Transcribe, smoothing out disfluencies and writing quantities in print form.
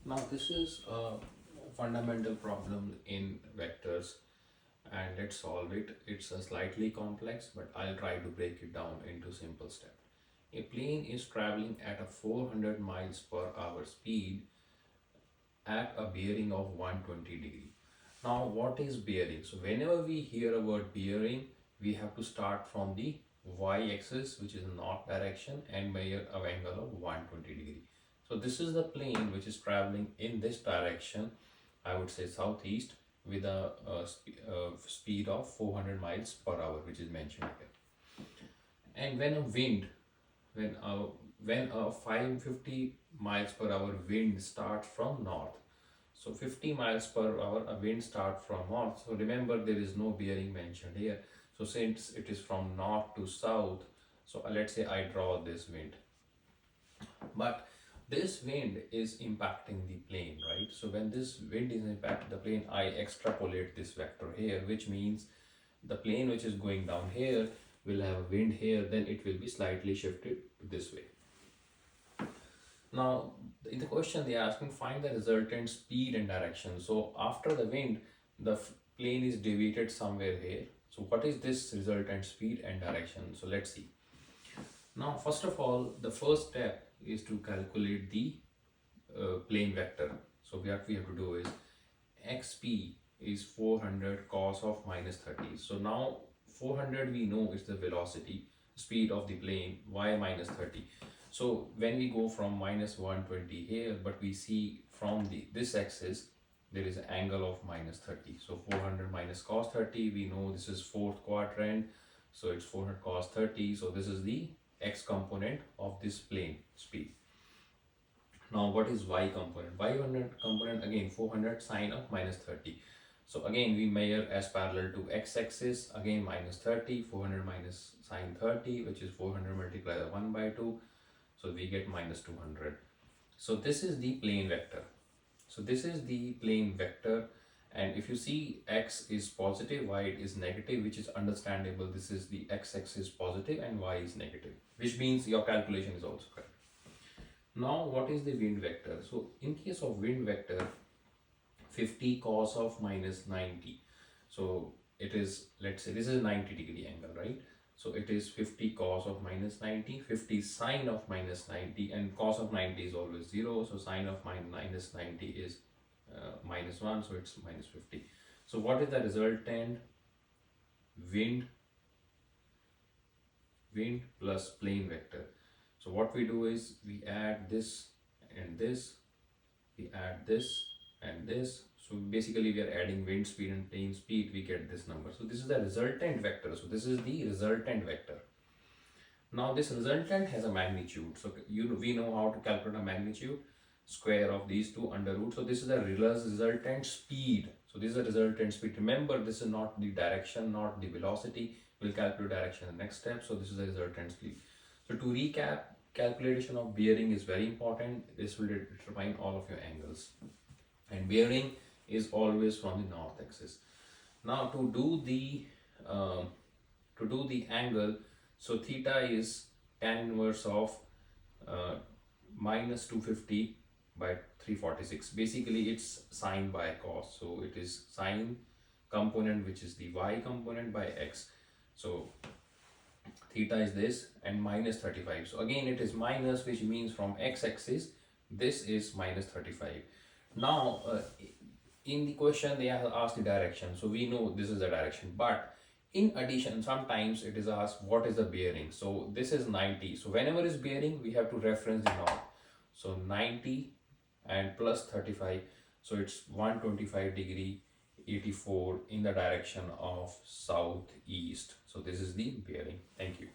Now this is a fundamental problem in vectors, and let's solve it. It's a slightly complex, but I'll try to break it down into simple steps. A plane is traveling at a 400 miles per hour speed at a bearing of 120 degree. Now what is bearing? So whenever we hear a word bearing, we have to start from the y-axis, which is north direction, and measure an angle of 120 degree. So this is the plane which is traveling in this direction, I would say southeast, with a speed of 400 miles per hour, which is mentioned here. And when a when a 550 miles per hour wind starts from north, so 50 miles per hour a wind start from north, so remember there is no bearing mentioned here. So since it is from north to south, so let's say I draw this wind, but this wind is impacting the plane, right? So when this wind is impacting the plane, I extrapolate this vector here, which means the plane which is going down here will have a wind here, then it will be slightly shifted this way. Now, in the question they are asking, find the resultant speed and direction. So after the wind, the plane is deviated somewhere here. So what is this resultant speed and direction? So let's see. Now, first of all, the first step is to calculate the plane vector. So what we have to do is xp is 400 cos of minus 30. So now 400 we know is the velocity, speed of the plane, y minus 30. So when we go from minus 120 here, but we see from this axis, there is an angle of minus 30. So 400 minus cos 30, we know this is fourth quadrant. So it's 400 cos 30. So this is the x component of this plane speed. Now what is y component? Y component again 400 sine of minus 30. So again we measure as parallel to x-axis, again minus 30, 400 minus sine 30, which is 400 multiplied by 1 by 2. So we get minus 200. So this is the plane vector. So this is the plane vector, and if you see x is positive, y is negative, which is understandable. This is the x-axis positive and y is negative, which means your calculation is also correct. Now what is the wind vector? So in case of wind vector, 50 cos of minus 90. So it is, let's say this is a 90 degree angle, right? So it is 50 cos of minus 90, 50 sine of minus 90, and cos of 90 is always 0. So sine of minus 90 is minus 1, so it's minus 50. So what is the resultant? Wind plus plane vector. So what we do is we add this and this, we add this and this. So basically we are adding wind speed and plane speed, we get this number. So this is the resultant vector. So this is the resultant vector. Now this resultant has a magnitude. So we know how to calculate a magnitude, square of these two under root. So this is the resultant speed. So this is the resultant speed. Remember, this is not the direction, not the velocity. We'll calculate direction in the next step. So this is the resultant speed. So to recap, calculation of bearing is very important. This will determine all of your angles. And bearing is always from the north axis. Now to do the angle, so theta is tan inverse of minus 250 by 346. Basically it's sine by cos. So it is sine component, which is the y component, by x. So theta is this, and minus 35. So again it is minus, which means from x-axis this is minus 35. Now in the question they have asked the direction, so we know this is the direction, but in addition sometimes it is asked what is the bearing. So this is 90, so whenever is bearing we have to reference the north. So 90 and plus 35, so it's 125 degree 84 in the direction of southeast. So this is the bearing. Thank you.